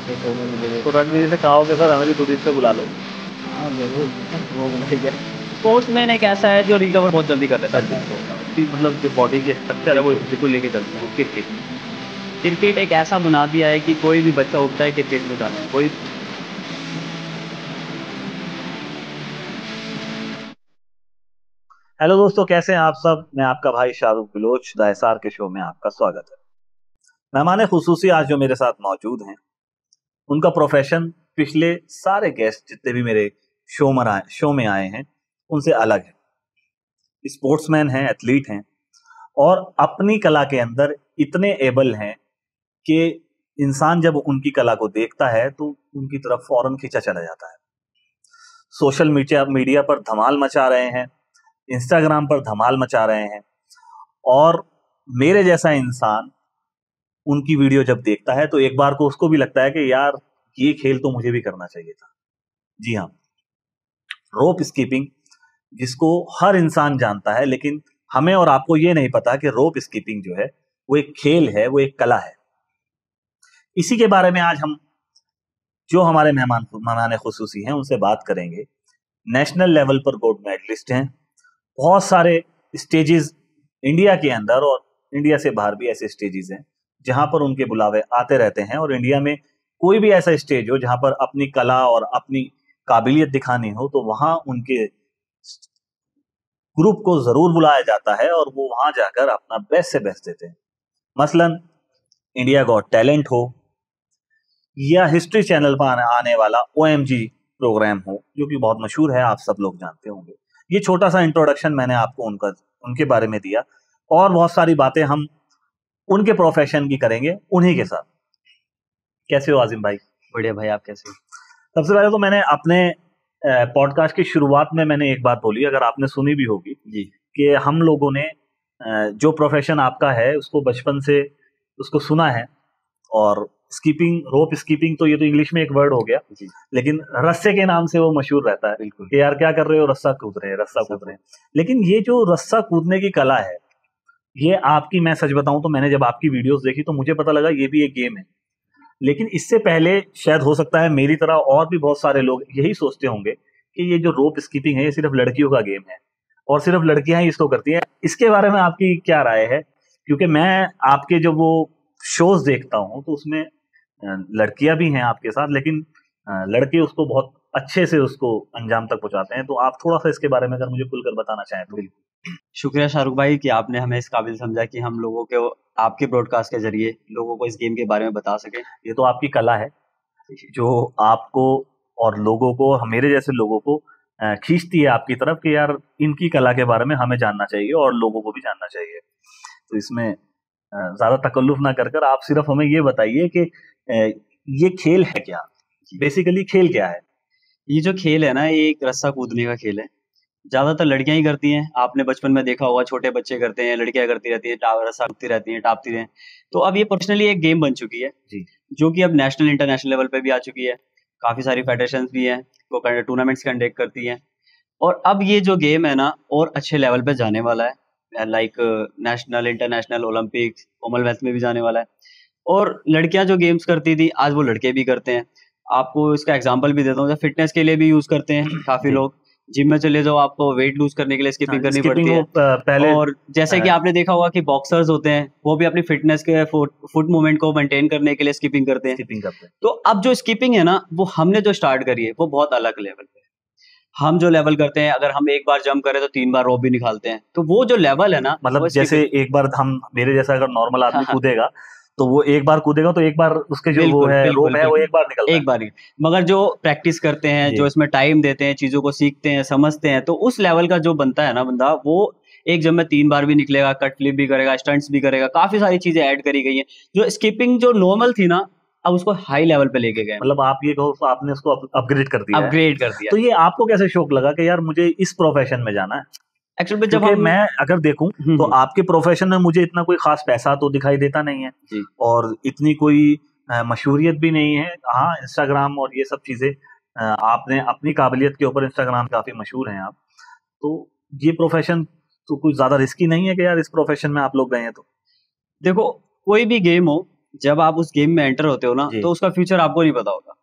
ये तो मुझे तो रणवीर से कहा हो कि सर हमें भी 2 दिन पे बुला लो। हाँ जरूर वो बुलाएंगे। स्पोर्ट्समैन एक ऐसा है जो रिकवर बहुत जल्दी कर लेता कर है खुद को। सकते हो उसकी मतलब जो बॉडी की स्ट्रक्चर है वो बिल्कुल। इसी को लेके चलता है क्रिकेट। क्रिकेट एक ऐसा बना दिया है कि कोई भी बच्चा उठता है क्रिकेट में जाना है। कोई हेलो दोस्तों, कैसे हैं आप सब। मैं आपका भाई शाहरुख बिलोच द एसआर के शो में आपका स्वागत है। मेहमान खुसूसी आज जो मेरे साथ मौजूद हैं, उनका प्रोफेशन पिछले सारे गेस्ट जितने भी मेरे शो में आए हैं उनसे अलग है। स्पोर्ट्समैन हैं, एथलीट हैं और अपनी कला के अंदर इतने एबल हैं कि इंसान जब उनकी कला को देखता है तो उनकी तरफ फौरन खींचा चला जाता है। सोशल मीडिया मीडिया पर धमाल मचा रहे हैं, इंस्टाग्राम पर धमाल मचा रहे हैं और मेरे जैसा इंसान उनकी वीडियो जब देखता है तो एक बार को उसको भी लगता है कि यार ये खेल तो मुझे भी करना चाहिए था। जी हाँ, रोप स्कीपिंग, जिसको हर इंसान जानता है, लेकिन हमें और आपको ये नहीं पता कि रोप स्कीपिंग जो है वो एक खेल है, वो एक कला है। इसी के बारे में आज हम जो हमारे मेहमान खुसूसी हैं उनसे बात करेंगे। नेशनल लेवल पर गोल्ड मेडलिस्ट हैं, बहुत सारे स्टेजेस इंडिया के अंदर और इंडिया से बाहर भी ऐसे स्टेजेस हैं जहां पर उनके बुलावे आते रहते हैं और इंडिया में कोई भी ऐसा स्टेज हो जहां पर अपनी कला और अपनी काबिलियत दिखानी हो तो वहां उनके ग्रुप को जरूर बुलाया जाता है और वो वहां जाकर अपना बेस्ट से बेस्ट देते हैं। मसलन इंडिया गॉट टैलेंट हो या हिस्ट्री चैनल पर आने वाला OMG प्रोग्राम हो जो कि बहुत मशहूर है, आप सब लोग जानते होंगे। ये छोटा सा इंट्रोडक्शन मैंने आपको उनके बारे में दिया और बहुत सारी बातें हम उनके प्रोफेशन की करेंगे उन्हीं के साथ। कैसे हो आजिम भाई? बढ़िया भाई, आप कैसे हो? सबसे पहले तो मैंने अपने पॉडकास्ट की शुरुआत में मैंने एक बात बोली, अगर आपने सुनी भी होगी, जी। कि हम लोगों ने जो प्रोफेशन आपका है उसको बचपन से उसको सुना है। और स्कीपिंग, रोप स्कीपिंग, तो ये तो इंग्लिश में एक वर्ड हो गया, जी लेकिन रस्से के नाम से वो मशहूर रहता है बिल्कुल। कि यार क्या कर रहे हो, रस्सा कूद रहे हैं, रस्सा कूद रहे हैं। लेकिन ये जो रस्सा कूदने की कला है, ये आपकी, मैं सच बताऊं तो मैंने जब आपकी वीडियोस देखी तो मुझे पता लगा ये भी एक गेम है। लेकिन इससे पहले शायद हो सकता है मेरी तरह और भी बहुत सारे लोग यही सोचते होंगे कि ये जो रोप स्कीपिंग है ये सिर्फ लड़कियों का गेम है और सिर्फ लड़कियां ही इसको करती हैं। इसके बारे में आपकी क्या राय है? क्योंकि मैं आपके जो वो शोज देखता हूँ तो उसमें लड़कियां भी हैं आपके साथ, लेकिन लड़के उसको बहुत अच्छे से उसको अंजाम तक पहुंचाते हैं। तो आप थोड़ा सा इसके बारे में अगर मुझे खुलकर बताना चाहें तो। शुक्रिया शाहरुख भाई कि आपने हमें इस काबिल समझा कि हम लोगों के आपके ब्रॉडकास्ट के जरिए लोगों को इस गेम के बारे में बता सके। ये तो आपकी कला है जो आपको और लोगों को, मेरे जैसे लोगों को खींचती है आपकी तरफ कि यार इनकी कला के बारे में हमें जानना चाहिए और लोगों को भी जानना चाहिए। तो इसमें ज्यादा तकल्लुफ ना कर कर आप सिर्फ हमें ये बताइए कि ये खेल है क्या, बेसिकली खेल क्या है? ये जो खेल है ना, ये एक रस्सा कूदने का खेल है। ज्यादातर लड़कियां ही करती हैं। आपने बचपन में देखा होगा, छोटे बच्चे करते हैं, लड़कियां करती रहती है, रस्सा कूदती रहती हैं, टापती रहती हैं। तो अब ये प्रोफेशनली एक गेम बन चुकी है जी। जो कि अब नेशनल इंटरनेशनल लेवल पे भी आ चुकी है। काफी सारी फेडरेशंस भी हैं, वो टूर्नामेंट्स कंडक्ट करती हैं। और अब ये जो गेम है ना, और अच्छे लेवल पे जाने वाला है, like national, international, Olympics, Commonwealth में भी जाने वाला है। और लड़कियां जो गेम्स करती थी, आज वो लड़के भी करते हैं। आपको इसका एग्जांपल भी देता हूँ, फिटनेस के लिए भी यूज करते हैं काफी जी। लोग। जिम में चले जाओ, आपको वेट लूज करने के लिए स्किपिंग करनी स्किपिंग पड़ती वो है। पहले और जैसे कि आपने देखा होगा कि बॉक्सर्स होते हैं, वो भी अपनी फिटनेस के फुट मूवमेंट को मेंटेन करने के लिए स्किपिंग करते हैं। स्किपिंग करते हैं। तो अब जो स्किपिंग है ना, वो हमने जो स्टार्ट करी है वो बहुत अलग लेवल पे है। हम जो लेवल करते हैं, अगर हम एक बार जंप करें तो 3 बार रोप भी निकालते हैं। तो वो जो लेवल है ना, मतलब वो जैसे स्किपिंग। एक बार हम, मेरे जैसा अगर नॉर्मल हाँ आदमी हाँ, कूदेगा तो वो एक बार कूदेगा तो एक बार उसके जो वो बिल्कुल है रोप बिल्कुल है वो बिल्कुल। एक बार निकलता एक है। बार ही। मगर जो प्रैक्टिस करते हैं, जी। जो इसमें टाइम देते हैं, चीजों को सीखते हैं, समझते हैं, तो उस लेवल का जो बनता है ना बंदा, वो एक जंप में 3 बार भी निकलेगा, कट फ्लिप भी करेगा, स्टंट्स भी करेगा। काफी सारी चीजें ऐड करी गई हैं। जो स्किपिंग जो नॉर्मल थी ना, अब उसको हाई लेवल पे लेके गए, मतलब आप ये कहो तो आपने उसको अपग्रेड कर दिया है। अपग्रेड कर दिया। तो ये आपको कैसे शौक लगा कि यार मुझे इस प्रोफेशन में जाना है? एक्चुअली में जब क्योंकि हम मैं अगर देखूं तो आपके प्रोफेशन में मुझे इतना कोई खास पैसा तो दिखाई देता नहीं है जी और इतनी कोई मशहूरियत भी नहीं है। हाँ, इंस्टाग्राम और ये सब चीजें, आपने अपनी काबिलियत के ऊपर इंस्टाग्राम काफी मशहूर हैं आप। तो ये प्रोफेशन तो कुछ ज्यादा रिस्की नहीं है कि यार इस प्रोफेशन में आप लोग गए हैं तो? देखो, कोई भी गेम हो, जब आप उस गेम में एंटर होते हो ना, जी। तो उसका फ्यूचर आपको नहीं पता होता।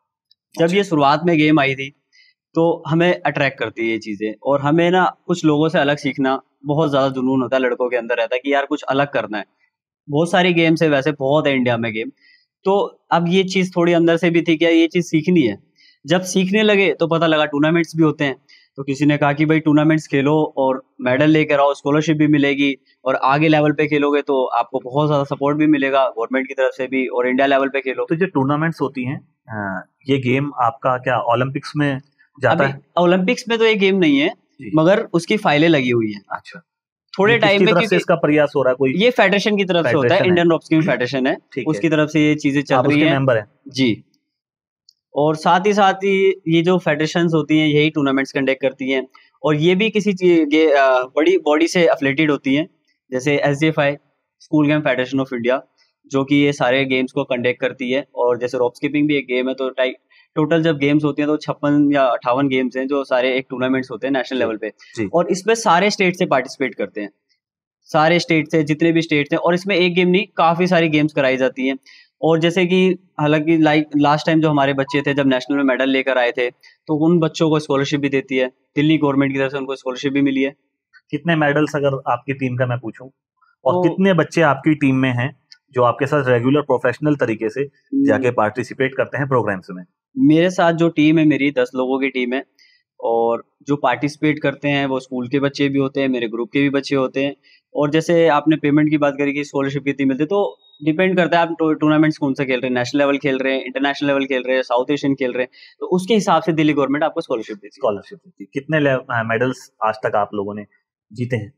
जब अच्छा। ये शुरुआत में गेम आई थी, तो हमें अट्रैक्ट करती है ये चीजें, और हमें ना कुछ लोगों से अलग सीखना बहुत ज्यादा जुनून होता है, लड़कों के अंदर रहता है कि यार कुछ अलग करना है। बहुत सारी गेम्स है, वैसे बहुत है इंडिया में गेम। तो अब ये चीज थोड़ी अंदर से भी थी कि यार ये चीज सीखनी है। जब सीखने लगे तो पता लगा टूर्नामेंट्स भी होते हैं। तो किसी ने कहा कि भाई टूर्नामेंट्स खेलो और मेडल लेकर आओ, स्कॉलरशिप भी मिलेगी, और आगे लेवल पे खेलोगे तो आपको बहुत ज्यादा सपोर्ट भी मिलेगा गवर्नमेंट की तरफ से भी, और इंडिया लेवल पे खेलो। तो जो टूर्नामेंट्स होती हैं, ये गेम आपका क्या ओलंपिक्स में जाता अभी है? ओलंपिक्स में तो ये गेम नहीं है, जी। मगर उसकी फाइलें लगी हुई हैं अच्छा, थोड़े ये टाइम किसकी में, तरफ से क्योंकि इसका प्रयास हो रहा है? कोई ये फेडरेशन की तरफ से होता है, फेडरेशन है? इंडियन रॉक फेडरेशन है, ठीक है, उसकी तरफ से ये चीजें चल आप रही उसके हैं मेंबर हैं? जी। और साथ ही ये जो फेडरेशंस होती हैं यही टूर्नामेंट्स कंडक्ट करती हैं, और ये भी किसी बड़ी बॉडी से एफिलेटेड होती हैं, जैसे SGFI, school game federation of India, जो कि ये सारे गेम्स को कंडक्ट करती है। और जैसे रॉप स्किपिंग भी एक गेम है, तो टोटल जब गेम्स होती हैं तो 56 या 58 गेम्स हैं, जो सारे एक टूर्नामेंट्स होते हैं नेशनल जी, लेवल पे, जी। और इसमें सारे स्टेट से पार्टिसिपेट करते हैं, सारे स्टेट से, जितने भी स्टेट्स हैं। और इसमें एक गेम नहीं, काफी सारी गेम्स कराई जाती हैं। और जैसे कि हालांकि लाइक लास्ट टाइम जो हमारे बच्चे थे, जब नेशनल में मेडल लेकर आए थे, तो उन बच्चों को स्कॉलरशिप भी देती है दिल्ली गवर्नमेंट की तरफ से, उनको स्कॉलरशिप भी मिली है। कितने मेडल्स अगर आपकी टीम का मैं पूछूं, और तो कितने बच्चे आपकी टीम में हैं जो आपके साथ रेगुलर प्रोफेशनल तरीके से जाके पार्टिसिपेट करते हैं प्रोग्राम्स में? मेरे साथ जो टीम है मेरी 10 लोगों की टीम है, और जो पार्टिसिपेट करते हैं वो स्कूल के बच्चे भी होते हैं, मेरे ग्रुप के भी बच्चे होते हैं। और जैसे आपने पेमेंट की बात करी कि स्कॉलरशिप कितनी मिलती है, तो डिपेंड करता है आप टूर्नामेंट्स कौन सा खेल रहे हैं, नेशनल लेवल खेल रहे हैं, इंटरनेशनल लेवल खेल रहे हैं, साउथ एशियन खेल रहे हैं, तो उसके हिसाब से दिल्ली गवर्नमेंट आपको स्कॉलरशिप देती है। स्कॉलरशिप देती है। कितने मेडल्स आज तक आप लोगों ने जीते हैं?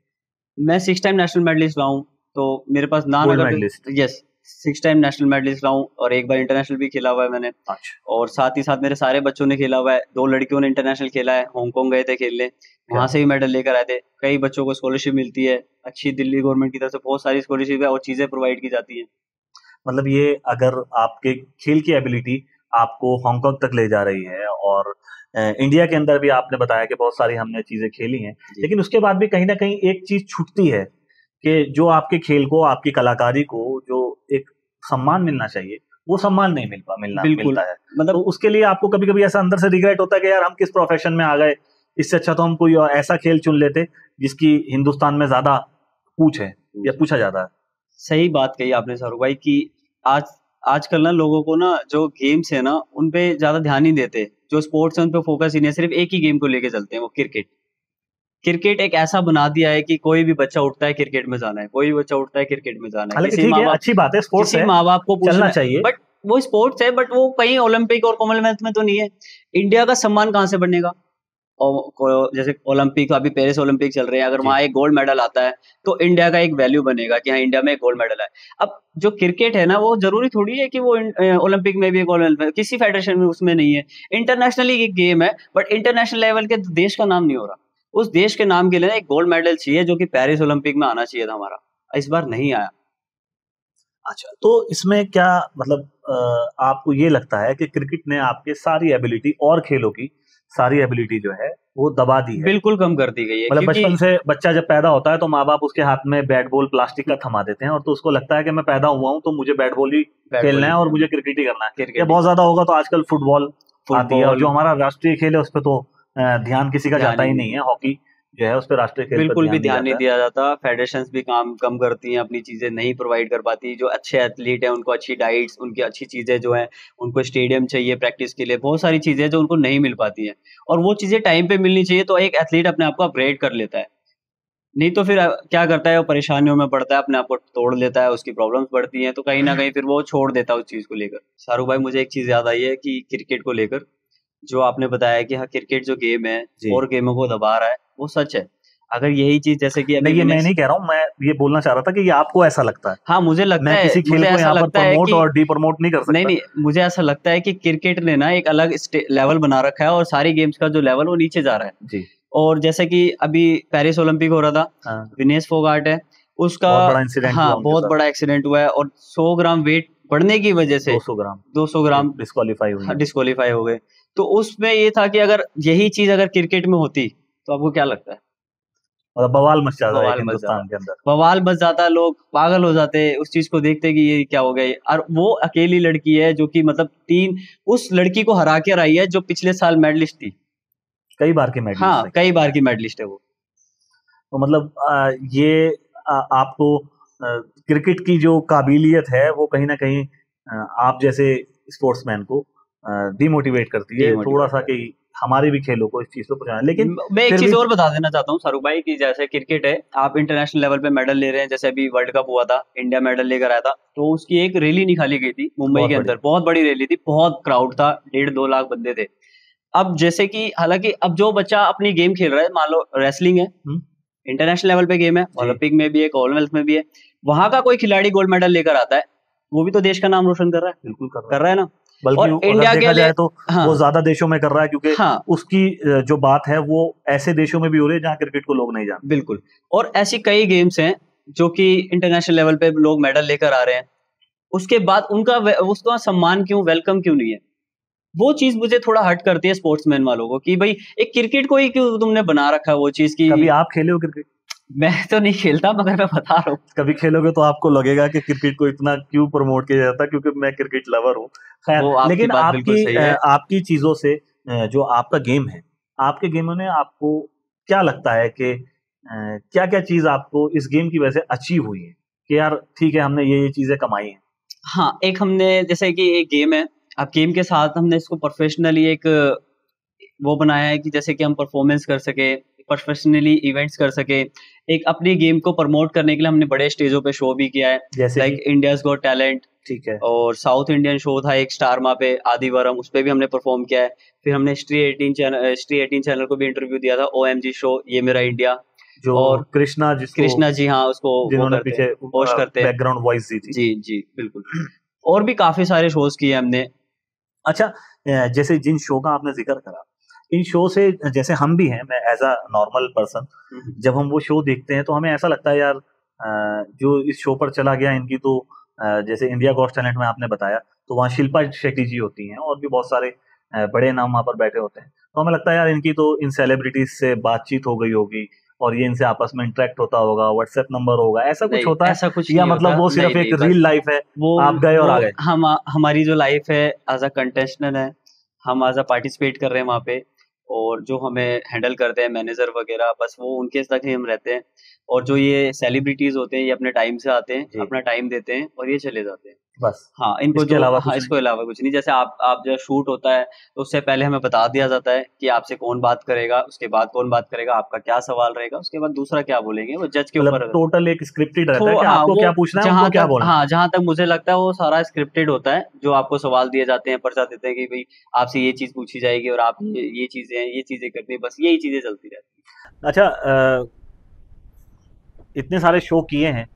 मैं 6 टाइम नेशनल मेडलिस्ट रहा हूँ, तो मेरे पास नाम गोल्ड अगर medallist? Yes, 6 time national medallist रहा हूँ, और एक बार इंटरनेशनल भी खेला हुआ है मैंने। अच्छा, और साथ ही साथ मेरे सारे बच्चों ने खेला हुआ है, 2 लड़कियों ने इंटरनेशनल खेला है, हांगकांग गए थे खेलने, वहां से भी मेडल लेकर आए थे। कई बच्चों को स्कॉलरशिप मिलती है अच्छी, दिल्ली गवर्नमेंट की तरफ से बहुत सारी स्कॉलरशिप है और चीजें प्रोवाइड की जाती हैं। मतलब ये अगर आपके खेल की एबिलिटी आपको हांगकांग तक ले जा रही है, और इंडिया के अंदर भी आपने बताया कि बहुत सारी हमने चीजें खेली हैं, लेकिन उसके बाद भी कहीं ना कहीं एक चीज छूटती है कि जो आपके खेल को, आपकी कलाकारी को जो एक सम्मान मिलना चाहिए, वो सम्मान नहीं मिलता है। मतलब तो उसके लिए आपको कभी कभी ऐसा अंदर से रिग्रेट होता है कि यार हम किस प्रोफेशन में आ गए, इससे अच्छा तो हम कोई ऐसा खेल चुन लेते जिसकी हिंदुस्तान में ज्यादा पूछ है या पूछा जाता है। सही बात कही आपने शाहरुख भाई कि आजकल ना लोगों को ना जो गेम्स है ना उन पे ज्यादा ध्यान नहीं देते, जो स्पोर्ट्स है उन पे फोकस ही नहीं है, सिर्फ एक ही गेम को लेके चलते हैं, वो क्रिकेट। क्रिकेट एक ऐसा बना दिया है कि कोई भी बच्चा उठता है क्रिकेट में जाना है, कोई भी बच्चा उठता है क्रिकेट में जाना है। हालांकि किसी ठीक माँ है, बाप अच्छी बात है, स्पोर्ट्स किसी है, माँ बाप को चलना पूछना चाहिए, बट वो स्पोर्ट्स है, बट वो कहीं ओलंपिक और कॉमनवेल्थ में तो नहीं है। इंडिया का सम्मान कहाँ से बढ़ेगा? और जैसे ओलंपिक, अभी पेरिस ओलंपिक चल रहे हैं, अगर जी। वहां एक गोल्ड मेडल आता है तो इंडिया का एक वैल्यू बनेगा कि हाँ इंडिया में एक गोल्ड मेडल है। अब जो क्रिकेट है ना, वो जरूरी थोड़ी है कि वो ओलंपिक में भी एक गोल्ड मेडल, किसी फेडरेशन में उसमें नहीं है। इंटरनेशनली एक गेम है, बट इंटरनेशनल लेवल के देश का नाम नहीं हो रहा। उस देश के नाम के लिए एक गोल्ड मेडल चाहिए, जो कि पेरिस ओलंपिक में आना चाहिए था हमारा, इस बार नहीं आया। अच्छा, तो इसमें क्या मतलब आपको ये लगता है कि क्रिकेट ने आपके सारी एबिलिटी और खेलों की सारी एबिलिटी जो है वो दबा दी है? बिल्कुल कम कर दी गई है, मतलब क्योंकि बचपन से बच्चा जब पैदा होता है तो माँ बाप उसके हाथ में बैट बॉल प्लास्टिक का थमा देते हैं, और तो उसको लगता है कि मैं पैदा हुआ हूँ तो मुझे बैट बॉल ही खेलना है और मुझे क्रिकेट ही करना है। क्रिकेट या बहुत ज्यादा होगा तो आजकल फुटबॉल आती है, और जो हमारा राष्ट्रीय खेल है उस पर तो ध्यान किसी का जाता ही नहीं है। हॉकी जो है उस पर राष्ट्रीय खेल पर बिल्कुल भी ध्यान नहीं जाता है। दिया जाता। फेडरेशंस भी काम कम करती हैं, अपनी चीजें नहीं प्रोवाइड कर पाती। जो अच्छे एथलीट हैं उनको अच्छी डाइट्स, उनकी अच्छी चीजें जो हैं, उनको स्टेडियम चाहिए प्रैक्टिस के लिए, बहुत सारी चीजें जो उनको नहीं मिल पाती हैं, और वो चीजें टाइम पे मिलनी चाहिए तो एक एथलीट अपने आप को अपग्रेड कर लेता है। नहीं तो फिर क्या करता है, वो परेशानियों में पड़ता है, अपने आप को तोड़ लेता है, उसकी प्रॉब्लम्स बढ़ती हैं, तो कहीं ना कहीं फिर वो छोड़ देता है उस चीज को लेकर। शाहरुख भाई, मुझे एक चीज याद आई है कि क्रिकेट को लेकर जो आपने बताया कि हाँ क्रिकेट जो गेम है जी। और गेमों को दबा रहा है, वो सच है। अगर यही चीज जैसे कि अभी नहीं, ये मैं नहीं कह रहा हूँ, मैं ये बोलना चाह रहा था कि ये आपको ऐसा लगता है। हाँ मुझे लगता मैं है, किसी खेल मुझे को ऐसा यहाँ पर लगता है प्रमोट कि और डिप्रमोट नहीं कर सकता। नहीं, मुझे ऐसा लगता है कि क्रिकेट ने ना एक अलग लेवल बना रखा है, और सारी गेम्स का जो लेवल वो नीचे जा रहा है जी। और जैसे कि अभी पेरिस ओलंपिक हो रहा था, हाँ। विनेश फोगाट है, उसका बहुत बड़ा इंसिडेंट हुआ हाँ उनके बहुत साथ। बड़ा एक्सीडेंट हुआ है, और 100 ग्राम वेट बढ़ने की वजह से 200 ग्राम डिस्क्वालीफाई हुई। डिस्क्वालीफाई हो गए। तो उसमें ये था कि अगर यही चीज अगर क्रिकेट में होती तो आपको क्या लगता है? और बवाल मच जाता है बवाल मच हिंदुस्तान के अंदर। बवाल मच जाता, लोग पागल हो जाते उस चीज को देखते कि ये क्या हो गई। और वो अकेली लड़की है जो कि मतलब उस लड़की को हरा कर आई है जो पिछले साल मेडलिस्ट थी। कई बार की मेडलिस्ट हाँ, है। कई बार की मेडलिस्ट है वो। तो मतलब ये आपको क्रिकेट की जो काबिलियत है वो कहीं ना कहीं आप जैसे स्पोर्ट्समैन को डिमोटिवेट करती है थोड़ा सा कि हमारे भी खेलों को इस चीज को पहुंचाना। लेकिन मैं एक फिर चीज भी और बता देना चाहता हूँ शाहरुख भाई कि जैसे क्रिकेट है, आप इंटरनेशनल लेवल पे मेडल ले रहे हैं, जैसे अभी वर्ल्ड कप हुआ था, इंडिया मेडल लेकर आया था, तो उसकी एक रैली निकाली गई थी मुंबई बहुत के बड़ी। अंदर, बहुत बड़ी रैली थी, बहुत क्राउड था, 1.5-2 लाख बंदे थे। अब जैसे कि हालांकि अब जो बच्चा अपनी गेम खेल रहा है, मान लो रेसलिंग है, इंटरनेशनल लेवल पे गेम है, जी। ओलंपिक में भी है, कॉमनवेल्थ में भी है, वहां का कोई खिलाड़ी गोल्ड मेडल लेकर आता है, वो भी तो देश का नाम रोशन कर रहा है। बिल्कुल कर रहा है ना। बल्कि और अगर इंडिया देखा के लिए जाए तो हाँ वो ज्यादा देशों में कर रहा है क्योंकि हाँ उसकी जो बात है वो ऐसे देशों में भी हो रही है जहाँ क्रिकेट को लोग नहीं जानते। बिल्कुल। और ऐसी कई गेम्स हैं जो कि इंटरनेशनल लेवल पे लोग मेडल लेकर आ रहे हैं, उसके बाद उसका सम्मान क्यों, वेलकम क्यों नहीं है? वो चीज मुझे थोड़ा हर्ट करती है स्पोर्ट्समैन वालों को कि भाई एक क्रिकेट को ही क्यों तुमने बना रखा है वो चीज की। कभी आप खेले हो क्रिकेट? मैं तो नहीं खेलता, मगर मैं बता रहा हूँ। कभी खेलोगे तो आपको लगेगा कि क्रिकेट को इतना क्यों प्रमोट किया जाता है, क्योंकि मैं क्रिकेट लवर हूँ। खैर, वो आपकी लेकिन बात बिल्कुल सही है। आपकी चीजों से जो आपका गेम है, आपके गेमों ने आपको क्या लगता है कि क्या क्या चीज आपको इस गेम की वजह से अचीव हुई है कि यार ठीक है हमने ये चीजें कमाई हैं? हाँ, एक हमने जैसे कि एक गेम है, अब गेम के साथ हमने इसको प्रोफेशनली एक वो बनाया है कि जैसे कि हम परफॉर्मेंस कर सके, प्रोफेशनली इवेंट्स कर सके। एक अपनी गेम को प्रमोट करने के लिए हमने बड़े स्टेजों पे शो भी किया है, जैसे लाइक इंडियाज गॉट टैलेंट, ठीक है, और साउथ इंडियन शो था एक स्टार माँ पे, आदिवरम, उस पे भी हमने परफॉर्म किया है। फिर हमने स्ट्री 18 चैनल को भी इंटरव्यू दिया था, OMG शो, ये मेरा इंडिया, जो और कृष्णा कृष्णा जी, हाँ, उसको वो जिन्होंने करते पीछे हैं, होस्ट करते हैं। बैकग्राउंड वॉइस दी थी। जी जी बिल्कुल। और भी काफी सारे शोज किए हमने। अच्छा, जैसे जिन शो का आपने जिक्र करा, इन शो से जैसे हम भी हैं, मैं एज अ नॉर्मल पर्सन जब हम वो शो देखते हैं तो हमें ऐसा लगता है यार जो इस शो पर चला गया इनकी तो जैसे इंडिया गॉट टैलेंट में आपने बताया तो वहाँ शिल्पा शेट्टी जी होती हैं और भी बहुत सारे बड़े नाम वहाँ पर बैठे होते हैं, तो हमें लगता है यार इनकी तो इन सेलिब्रिटीज से बातचीत हो गई होगी और ये इनसे आपस में इंटरेक्ट होता होगा, व्हाट्सएप नंबर होगा, ऐसा कुछ नहीं, होता है ऐसा कुछ या नहीं मतलब होता। वो सिर्फ नहीं, एक नहीं, बस रियल लाइफ है, वो आप गए और वो आ गए? हमारी जो लाइफ है एज अ कंटेस्टेंट है, हम एज अ पार्टिसिपेट कर रहे हैं वहाँ पे, और जो हमें हैंडल करते हैं मैनेजर वगैरह, बस वो उनके तक ही हम रहते हैं। और जो ये सेलिब्रिटीज होते हैं ये अपने टाइम से आते हैं, जी। अपना टाइम देते हैं और ये चले जाते हैं। बस हाँ, इनको इसके जो अलावा हाँ, कुछ इसको नहीं। अलावा कुछ नहीं। जैसे आप जब शूट होता है तो उससे पहले हमें बता दिया जाता है कि आपसे कौन बात करेगा, उसके बाद कौन बात करेगा, आपका क्या सवाल रहेगा, उसके बाद दूसरा क्या बोलेंगे, वो जज के मतलब ऊपर है। टोटल एक स्क्रिप्टेड रहता है तो कि हाँ, आपको वो क्या पूछना है, जहाँ उनको क्या तक बोलना है। हाँ, जहाँ तक मुझे लगता है वो सारा स्क्रिप्टेड होता है, जो आपको सवाल दिए जाते हैं, पर्चा देते हैं कि भाई आपसे ये चीज पूछी जाएगी और आप ये चीजें हैं, ये चीजें करनी है, बस यही चीजें चलती रहती हैं। अच्छा, इतने सारे शो किए हैं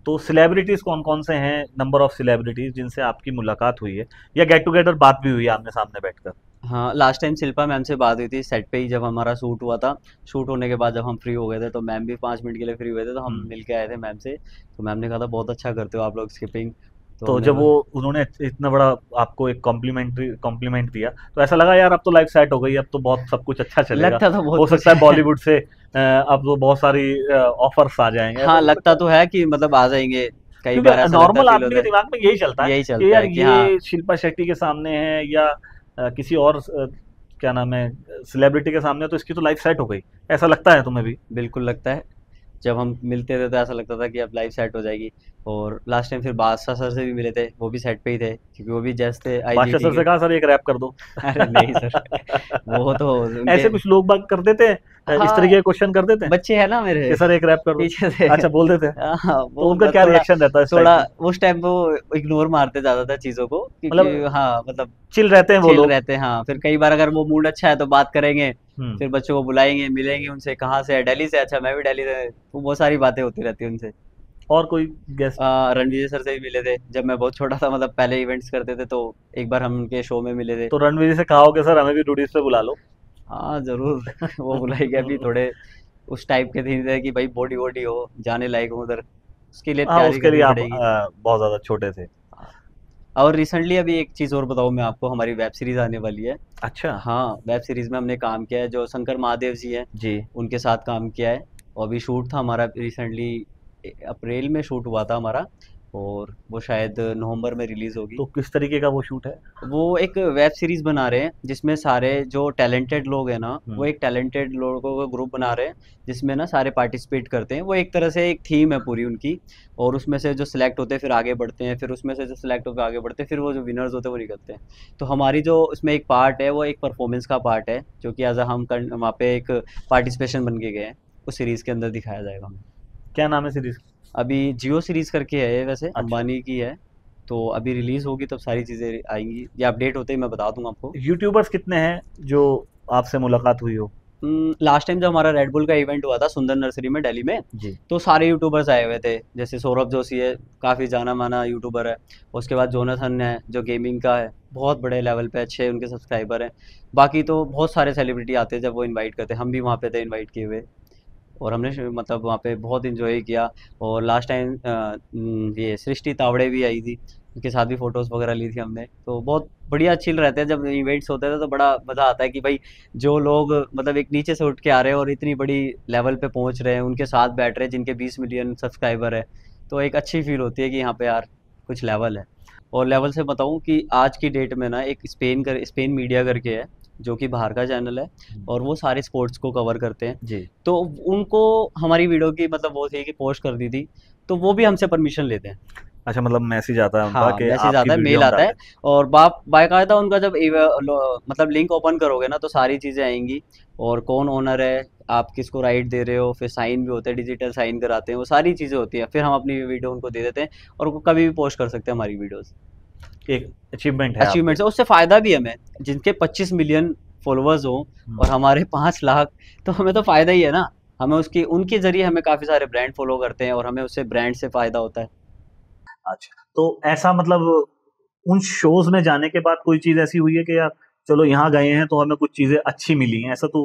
तो सेलिब्रिटीज कौन कौन से हैं, नंबर ऑफ सेलिब्रिटीज जिनसे आपकी मुलाकात हुई है या गेट टुगेदर बात भी हुई है आमने सामने बैठकर? हाँ, लास्ट टाइम शिल्पा मैम से बात हुई थी सेट पे ही, जब हमारा शूट हुआ था। शूट होने के बाद जब हम फ्री हो गए थे तो मैम भी 5 मिनट के लिए फ्री हुए थे, तो हम मिल के आए थे मैम से। तो मैम ने कहा था बहुत अच्छा करते हो आप लोग स्किपिंग। तो तो जब वो उन्होंने इतना बड़ा आपको एक कॉम्प्लीमेंट दिया तो ऐसा लगा यार अब तो लाइफ सेट हो गई, अब तो बहुत सब कुछ अच्छा चलेगा, लगता तो हो बहुत सकता है कुछ बॉलीवुड से अब तो बहुत सारी ऑफर्स आ जाएंगे, ऐसा हाँ, कुछ लगता तो है कि मतलब आ जाएंगे, कई बार क्योंकि ऐसा लगता नॉर्मल है, फील आदमी होता के है। दिमाग में यही चलता है यही कि चलता यार है कि हाँ, ये शिल्पा शेट्टी के सामने है या किसी और क्या नाम है सेलिब्रिटी के सामने, तो इसकी तो लाइफ सेट हो गई, ऐसा लगता है तुम्हें भी? बिल्कुल लगता है। जब हम मिलते थे तो ऐसा लगता था कि अब लाइफ सेट हो जाएगी। और लास्ट टाइम फिर बादशाह सर से भी मिले थे, वो भी सेट पे ही थे, क्योंकि वो भी जस्ट थे बादशाह IGT सर से के। कहा सर एक रैप कर दो। अरे नहीं सर, वो तो उनके ऐसे कुछ लोग बात कर देते हैं, इस हाँ, तरीके के क्वेश्चन कर देते हैं बच्चे है ना मेरे कि सर एक रैप कर दो। पीछे से। अच्छा, बोल देते हैं, हाँ, तो वो उनका क्या थोड़ा रिएक्शन रहता है इस थोड़ा टाइप में? उस टाइम वो इग्नोर मारते ज्यादा था चीजों को, क्योंकि मतलब हाँ मतलब चिल रहते हैं वो चिल लोग। रहते हैं। हाँ, फिर कई बार अगर वो मूड अच्छा है तो बात करेंगे, हम्म। फिर बच्चों को बुलाएंगे, मिलेंगे उनसे, कहाँ से है, दिल्ली से, अच्छा मैं भी दिल्ली से, तो बहुत सारी बातें होती रहती है उनसे। और कोई गेस्ट? रणवीर सर से भी मिले थे जब मैं बहुत छोटा था, मतलब पहले इवेंट्स करते थे, तो एक बार हम उनके शो में मिले थे। तो रणवीर जी से कहा हो कि सर हमें भी डूडीज पे बुला लो। हाँ जरूर, वो बुलाएंगे। अभी थोड़े उस टाइप के थे कि भाई बॉडी वॉडी हो, जाने लायक हो उधर, उसके लिए हाँ, तैयारी उसके लिए करनी आप पड़ेगी। बहुत ज्यादा छोटे थे। और रिसेंटली अभी एक चीज और बताऊं मैं आपको, हमारी वेब सीरीज आने वाली है। अच्छा। हाँ, वेब सीरीज में हमने काम किया है, जो शंकर महादेव जी हैं जी। उनके साथ काम किया है। और अभी शूट था हमारा रिसेंटली, अप्रैल में शूट हुआ था हमारा, और वो शायद नवंबर में रिलीज होगी। तो किस तरीके का वो शूट है? वो एक वेब सीरीज बना रहे हैं जिसमें सारे जो टैलेंटेड लोग हैं ना, वो एक टैलेंटेड लोगों का ग्रुप बना रहे हैं जिसमें ना सारे पार्टिसिपेट करते हैं। वो एक तरह से एक थीम है पूरी उनकी, और उसमें से जो सिलेक्ट होते हैं फिर आगे बढ़ते हैं, फिर उसमें से जो सिलेक्ट होकर आगे बढ़ते हैं, फिर वो जो विनर्स होते हैं वो निकलते हैं। तो हमारी जो उसमें एक पार्ट है वो एक परफॉर्मेंस का पार्ट है, जो कि एज अ हम वहाँ पे एक पार्टिसिपेशन बन के गए हैं, उस सीरीज के अंदर दिखाया जाएगा हमें। क्या नाम है सीरीज? अभी जियो सीरीज करके है ये, वैसे अच्छा। अंबानी की है। तो अभी रिलीज होगी तब सारी चीजें आएंगी, या अपडेट होते ही मैं बता दूंगा आपको। यूट्यूबर्स कितने हैं जो आपसे मुलाकात हुई हो? लास्ट टाइम जब हमारा रेडबुल का इवेंट हुआ था सुंदर नर्सरी में दिल्ली में, जी। तो सारे यूट्यूबर्स आए हुए थे। जैसे सौरभ जोशी है, काफ़ी जाना माना यूट्यूबर है। उसके बाद जोनाथन है जो गेमिंग का है, बहुत बड़े लेवल पे, अच्छे उनके सब्सक्राइबर हैं। बाकी तो बहुत सारे सेलिब्रिटी आते हैं जब वो इनवाइट करते हैं, हम भी वहाँ पे थे इनवाइट किए हुए, और हमने मतलब वहाँ पे बहुत इन्जॉय किया। और लास्ट टाइम ये सृष्टि तावड़े भी आई थी, उनके साथ भी फ़ोटोज़ वगैरह ली थी हमने। तो बहुत बढ़िया चिल रहते हैं जब इवेंट्स होते हैं, तो बड़ा मज़ा आता है कि भाई जो लोग मतलब एक नीचे से उठ के आ रहे हैं और इतनी बड़ी लेवल पे पहुँच रहे हैं, उनके साथ बैठ रहे हैं जिनके 20 मिलियन सब्सक्राइबर है। तो एक अच्छी फील होती है कि यहाँ पे यार कुछ लेवल है। और लेवल से बताऊँ कि आज की डेट में ना एक स्पेन मीडिया करके है, जो कि बाहर का चैनल है, और वो सारे स्पोर्ट्स को कवर करते हैं। जी। तो उनको हमारी वीडियो की मतलब वो थी कि पोस्ट कर दी थी, तो वो भी हमसे परमिशन लेते हैं। अच्छा, मतलब मैसेज आता है उनका हाँ, कि मैसेज आपकी आता है, वीडियो मेल हम आता है, डालें। और बाकायदा उनका जब मतलब लिंक ओपन करोगे ना तो सारी चीज़ें आएंगी, और कौन ओनर है, आप किसको राइट दे रहे हो, फिर साइन भी होते हैं, डिजिटल साइन कराते हैं, वो सारी चीज़ें होती हैं। फिर हम अपनी वीडियो उनको दे देते हैं, और वो कभी भी पोस्ट कर सकते हैं हमारी वीडियोस। एक अचीवमेंट है आपकी। अचीवमेंट्स है, उससे फ़ायदा भी है हमें, जिनके 25 मिलियन फॉलोअर्स हों और हमारे 5 लाख, तो हमें तो फ़ायदा ही है ना। हमें उसकी उनके ज़रिए हमें काफ़ी सारे ब्रांड फॉलो करते हैं, और हमें उससे ब्रांड से फ़ायदा होता है। अच्छा, तो ऐसा मतलब उन शोज में जाने के बाद कोई चीज ऐसी हुई है कि यार चलो यहाँ गए हैं तो हमें कुछ चीजें अच्छी मिली हैं, ऐसा तो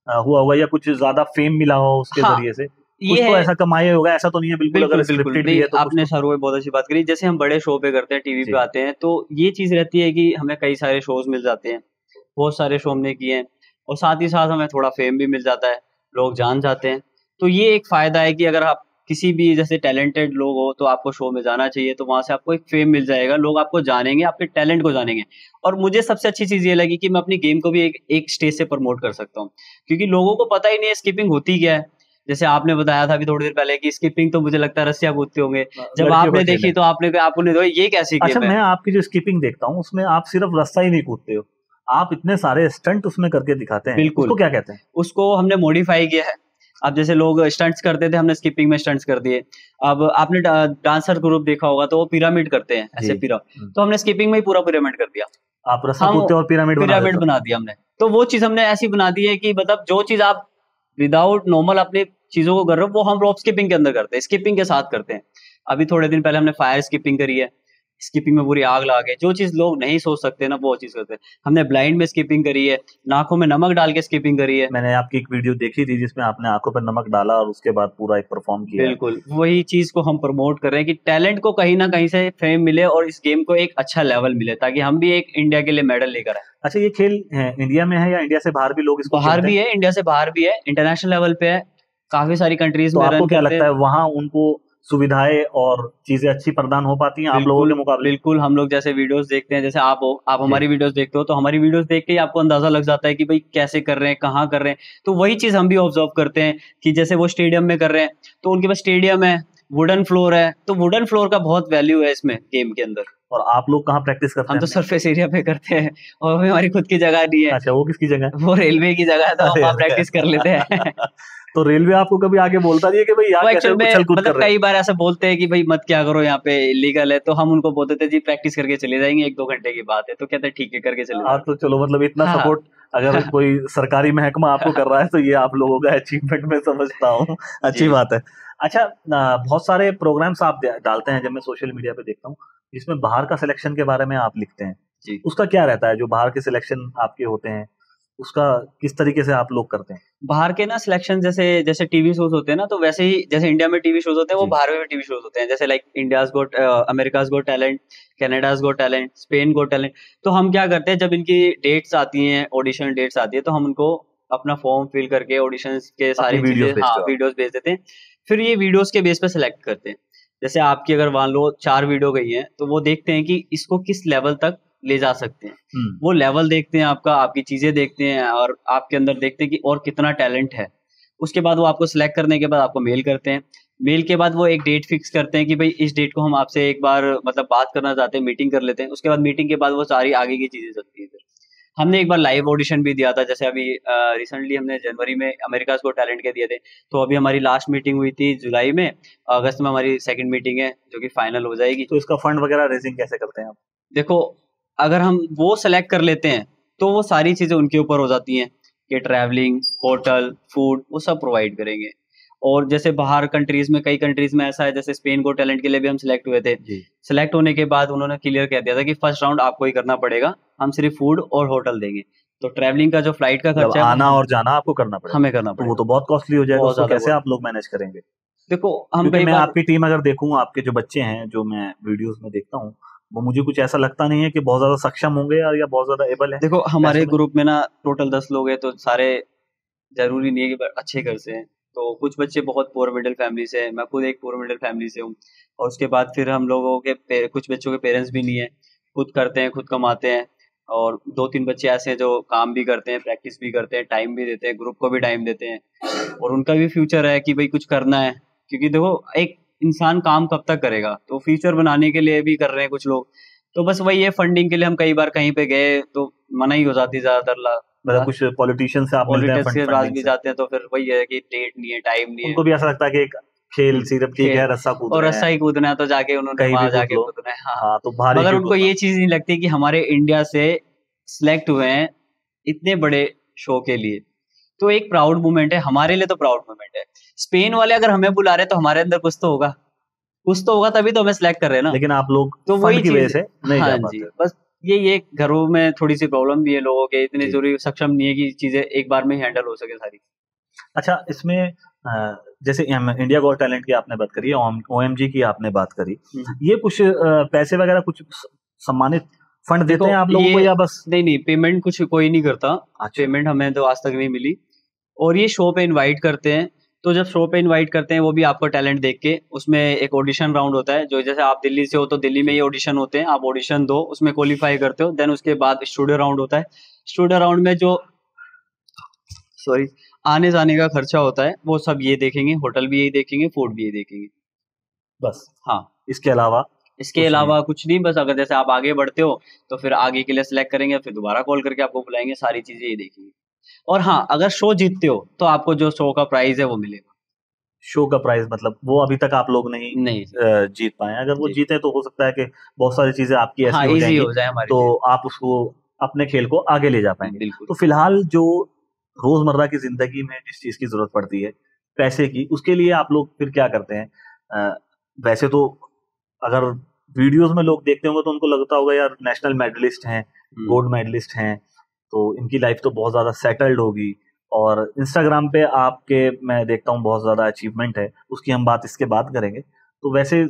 हुआ हुआ, या कुछ ज्यादा फेम मिला हो उसके हाँ, जरिए से? कुछ ये तो है। ऐसा कमाए होगा, ऐसा तो नहीं है बिल्कुल, बिल्कुल, अगर बिल्कुल। स्क्रिप्टेड भी नहीं, है तो कुछ आपने तो। शाहरुख भाई बहुत अच्छी बात करी। जैसे हम बड़े शो पे करते हैं, टीवी जी। पे आते हैं, तो ये चीज़ रहती है कि हमें कई सारे शोज़ मिल जाते हैं। बहुत सारे शो हमने किए हैं, और साथ ही साथ हमें थोड़ा फेम भी मिल जाता है, लोग जान जाते हैं। तो ये एक फ़ायदा है कि अगर आप किसी भी जैसे टैलेंटेड लोग हो, तो आपको शो में जाना चाहिए, तो वहाँ से आपको एक फेम मिल जाएगा, लोग आपको जानेंगे, आपके टैलेंट को जानेंगे। और मुझे सबसे अच्छी चीज़ ये लगी कि मैं अपनी गेम को भी एक स्टेज से प्रमोट कर सकता हूँ, क्योंकि लोगों को पता ही नहीं है स्किपिंग होती क्या है। जैसे आपने बताया था अभी थोड़ी देर पहले कि स्किपिंग तो मुझे लगता है रस्सियाँ कूदते होंगे। जब लड़कियों का आपने खेल देखी है। तो आपने कहा ये कैसी अच्छा, गेम है? मैं आपकी जो स्किपिंग देखता हूँ उसमें आप सिर्फ रास्ता ही नहीं कूदते हो, आप इतने सारे स्टंट उसमें करके दिखाते हैं, बिल्कुल। उसको क्या कहते हैं? उसको हमने मॉडिफाई किया है। अब जैसे लोग स्टंट्स करते थे, हमने स्किपिंग में स्टंट्स कर दिए। अब आपने डांसर ग्रुप देखा होगा तो वो पिरामिड करते हैं, ऐसे जी। तो हमने स्किपिंग में ही पूरा पिरामिड कर दिया। आप रस्सा हम कूदते हो और पिरामिड बना देते पिरामिड हो। बना दिया हमने। तो वो चीज़ हमने ऐसी बना दी है कि मतलब जो चीज़ आप विदाउट नॉर्मल अपनी चीज़ों को कर रहे हो, वो हम रॉप स्किपिंग के अंदर करते हैं, स्किपिंग के साथ करते हैं। अभी थोड़े दिन पहले हमने फायर स्किपिंग करी है। स्किपिंग में पूरी आग लगा के, जो चीज़ लोग नहीं सोच सकते ना, वो चीज़ करते हैं। हमने ब्लाइंड में स्किपिंग करी है, नाकों में नमक डाल के स्किपिंग करी है। मैंने आपकी एक वीडियो देखी थी जिसमें आपने आंखों पर नमक डाला और उसके बाद पूरा एक परफॉर्म किया है। बिल्कुल, वही चीज़ को हम प्रमोट कर रहे हैं कि टैलेंट को कहीं न कहीं से फेम मिले और इस गेम को एक अच्छा लेवल मिले, ताकि हम भी एक इंडिया के लिए मेडल लेकर आएँ। अच्छा, ये खेल इंडिया में है या इंडिया से बाहर भी लोग इसको बाहर खेलते भी हैं? है, इंडिया से बाहर भी है, इंटरनेशनल लेवल पे है, काफ़ी सारी कंट्रीज़ तो में आपको रन क्या करते लगता हैं। है वहाँ उनको सुविधाएं और चीजें अच्छी प्रदान हो पाती हैं आप लोगों बिल्कुल, के मुकाबले? बिल्कुल। हम लोग जैसे वीडियोज़ देखते हैं, जैसे आप हो, आप जी। हमारी वीडियोज़ देखते हो, तो हमारी वीडियोज़ देख के ही आपको अंदाज़ा लग जाता है कि भई कैसे कर रहे हैं, कहाँ कर रहे हैं। तो वही चीज़ हम भी ऑब्ज़र्व करते हैं कि जैसे वो स्टेडियम में कर रहे हैं, तो उनके पास स्टेडियम है, वुडन फ्लोर है, तो वुडन फ्लोर का बहुत वैल्यू है इसमें गेम के अंदर। और आप लोग कहाँ प्रैक्टिस करते हम हैं तो अपनी? सरफेस एरिया पे करते हैं, और अभी हमारी खुद की जगह नहीं है, अच्छा, वो किसकी जगह है? वो रेलवे की जगह है, तो हम अरे वहाँ अरे प्रैक्टिस कर लेते हैं। तो रेलवे आपको कभी आगे बोलता नहीं है कि भाई यहाँ वो कैसे एक्चुअल में उछल कूद कर मतलब रहे कई बार ऐसा बोलते हैं कि भाई मत क्या करो, यहाँ पे इलीगल है, तो हम उनको बोलते थे जी प्रैक्टिस करके चले जाएंगे, 1-2 घंटे की बात है, तो कहते हैं ठीक है करके चले हो? जाओ। आप तो चलो, मतलब इतना हाँ, सपोर्ट अगर हाँ। कोई सरकारी महकमा आपको कर रहा है तो ये आप लोगों का अचीवमेंट मैं समझता हूँ। अच्छी जी। बात है। अच्छा, बहुत सारे प्रोग्राम्स आप डालते हैं जब मैं सोशल मीडिया पे देखता हूँ, जिसमें बाहर का सिलेक्शन के बारे में आप लिखते हैं, जी। उसका क्या रहता है? जो बाहर के सिलेक्शन आपके होते हैं उसका किस तरीके से आप लोग करते हैं? बाहर के ना सिलेक्शन जैसे जैसे टीवी शोज होते हैं ना, तो वैसे ही जैसे इंडिया में टीवी शोज होते हैं, वो जी। बाहर में भी टीवी शोज होते हैं। जैसे लाइक इंडियाज गोट, अमेरिकाज गोट टैलेंट, कनाडाज गोट टैलेंट, स्पेन गोट टैलेंट। तो हम क्या करते हैं, जब इनकी डेट्स आती हैं, ऑडिशन डेट्स आती है, तो हम उनको अपना फॉर्म फिल करके ऑडिशंस के सारी अपनी वीडियोस चीजें, हाँ भेजते हो आप। वीडियोस भेज देते हैं। फिर ये वीडियोस के बेस पे सिलेक्ट करते हैं। जैसे आपकी अगर मान लो 4 वीडियो गई हैं, तो वो देखते हैं कि इसको किस लेवल तक ले जा सकते हैं। वो लेवल देखते हैं आपका, आपकी चीजें देखते हैं और आपके अंदर देखते हैं कि और कितना टैलेंट है। उसके बाद वो आपको सिलेक्ट करने के बाद आपको मेल करते हैं। मेल के बाद वो एक डेट फिक्स करते हैं कि भाई इस डेट को हम आपसे एक बार मतलब बात करना चाहते हैं, मीटिंग कर लेते हैं। उसके बाद मीटिंग के बाद वो सारी आगे की चीजें चलती है। फिर हमने एक बार लाइव ऑडिशन भी दिया था, जैसे अभी रिसेंटली हमने जनवरी में अमेरिकाज गॉट टैलेंट के दिए थे। तो अभी हमारी लास्ट मीटिंग हुई थी जुलाई में, अगस्त में हमारी सेकंड मीटिंग है जो कि फाइनल हो जाएगी। तो इसका फंड वगैरह रेजिंग कैसे करते हैं आप? देखो, अगर हम वो सेलेक्ट कर लेते हैं तो वो सारी चीजें उनके ऊपर हो जाती हैं कि ट्रैवलिंग, होटल, फूड वो सब प्रोवाइड करेंगे। और जैसे बाहर कंट्रीज में, कई कंट्रीज में ऐसा है, जैसे स्पेन को टैलेंट के लिए भी हम सिलेक्ट हुए थे। जी। सिलेक्ट होने के बाद उन्होंने क्लियर कह दिया था कि फर्स्ट राउंड आपको ही करना पड़ेगा, हम सिर्फ फूड और होटल देंगे। तो ट्रैवलिंग का जो फ्लाइट का मतलब खर्चा है वो आना और जाना आपको करना पड़ेगा। हमें करना तो वो पड़ेगा। तो बहुत कॉस्टली हो जाएगा, बहुत उसको ज्यादा कैसे बहुत। आप लोग मैनेज करेंगे? देखो हम क्योंकि कई मैं बार, आपकी टीम अगर देखूं, आपके जो बच्चे हैं जो मैं वीडियोस में देखता हूँ, वो मुझे कुछ ऐसा लगता नहीं है कि बहुत ज्यादा सक्षम होंगे या बहुत ज्यादा एबल है देखो हमारे पैसों में। ग्रुप में ना टोटल 10 लोग हैं, तो सारे जरूरी नहीं है कि अच्छे घर से हैं। तो कुछ बच्चे बहुत पुअर मिडिल फैमिली से हैं, मैं खुद एक पुअर मिडिल फैमिली से हूँ। और उसके बाद फिर हम लोगों के कुछ बच्चों के पेरेंट्स भी नहीं है, खुद करते हैं, खुद कमाते हैं। और 2-3 बच्चे ऐसे हैं जो काम भी करते हैं, प्रैक्टिस भी करते हैं, टाइम भी देते हैं, ग्रुप को भी टाइम देते हैं। और उनका भी फ्यूचर है कि भाई कुछ करना है, क्योंकि देखो एक इंसान काम कब तक करेगा, तो फ्यूचर बनाने के लिए भी कर रहे हैं कुछ लोग। तो बस वही है, फंडिंग के लिए हम कई बार कहीं पे गए तो मना ही हो जाती ज्यादातर। मतलब कुछ पॉलिटिशियन से आप मिलते हैं पॉलिटिक्स के पास फंडिंग भी से, जाते हैं तो फिर वही है कि डेट नहीं है, टाइम नहीं है। उनको भी ऐसा लगता है कि एक खेल सिर्फ ठीक है, रस्सा कूद और रहे रस्सा हैं, ही कूदना है तो जाके उन्होंने कहीं भी वहां कूद जाके लो। कूदना है। हाँ, हाँ, तो भारी मगर क्यों उनको कूदना? ये चीज नहीं लगती कि हमारे इंडिया से सिलेक्ट हुए हैं इतने बड़े शो के लिए। तो एक प्राउड मोमेंट है, हमारे लिए तो प्राउड मोमेंट है। स्पेन वाले अगर हमें बुला रहे हैं तो हमारे अंदर कुछ तो होगा, कुछ तो होगा, तभी तो हमें सिलेक्ट कर रहे हैं ना। लेकिन आप लोग तो फंड वही की वजह चीज, से नहीं हाँ जा जी, पाते। बस ये घरों में थोड़ी सी प्रॉब्लम भी है लोगों के, इतने जी। जरूरी सक्षम नहीं है कि चीजें एक बार में ही हैंडल हो सके सारी। अच्छा, इसमें जैसे इंडिया गॉट टैलेंट की आपने बात करी, ओएमजी की आपने बात करी, ये कुछ पैसे वगैरह कुछ सम्मानित फंड देते देखो हैं आप लोगों को या बस? नहीं, पेमेंट कुछ कोई नहीं करता। अच्छा। पेमेंट हमें तो आज तक नहीं मिली। और ये शो पे इनवाइट करते हैं, तो जब शो पे इनवाइट करते हैं वो भी आपका टैलेंट देख के, उसमें एक ऑडिशन राउंड होता है। जो जैसे आप दिल्ली से हो तो दिल्ली में ये ऑडिशन होते हैं, आप ऑडिशन दो, उसमें क्वालिफाई करते हो, देन उसके बाद स्टूडियो राउंड होता है। स्टूडियो राउंड में जो आने जाने का खर्चा होता है वो सब ये देखेंगे, होटल भी यही देखेंगे, फूड भी यही देखेंगे। बस हाँ, इसके अलावा इसके अलावा कुछ नहीं। बस अगर जैसे आप आगे बढ़ते हो तो फिर आगे के लिए सिलेक्ट करेंगे, फिर दोबारा कॉल करके आपको बुलाएंगे, सारी चीजें ये देखेंगे। और हाँ, अगर शो जीतते हो तो आपको जो शो का प्राइस है वो मिलेगा। शो का प्राइस मतलब वो अभी तक आप लोग नहीं नहीं जीत पाए। अगर वो जी। जीते तो हो सकता है कि बहुत सारी चीजें आपकी ऐसी हाँ, हो इजी जाएंगी हो जाए हमारी तो चीज। आप उसको अपने खेल को आगे ले जा पाएंगे। बिल्कुल। तो फिलहाल जो रोजमर्रा की जिंदगी में जिस चीज की जरूरत पड़ती है, पैसे की, उसके लिए आप लोग फिर क्या करते हैं? वैसे तो अगर वीडियोस में लोग देखते होंगे तो उनको लगता होगा यार नेशनल मेडलिस्ट हैं, गोल्ड मेडलिस्ट हैं, तो इनकी लाइफ तो बहुत ज्यादा सेटल्ड होगी। और इंस्टाग्राम पे आपके मैं देखता हूँ बहुत ज्यादा अचीवमेंट है, उसकी हम बात इसके बाद करेंगे। तो वैसे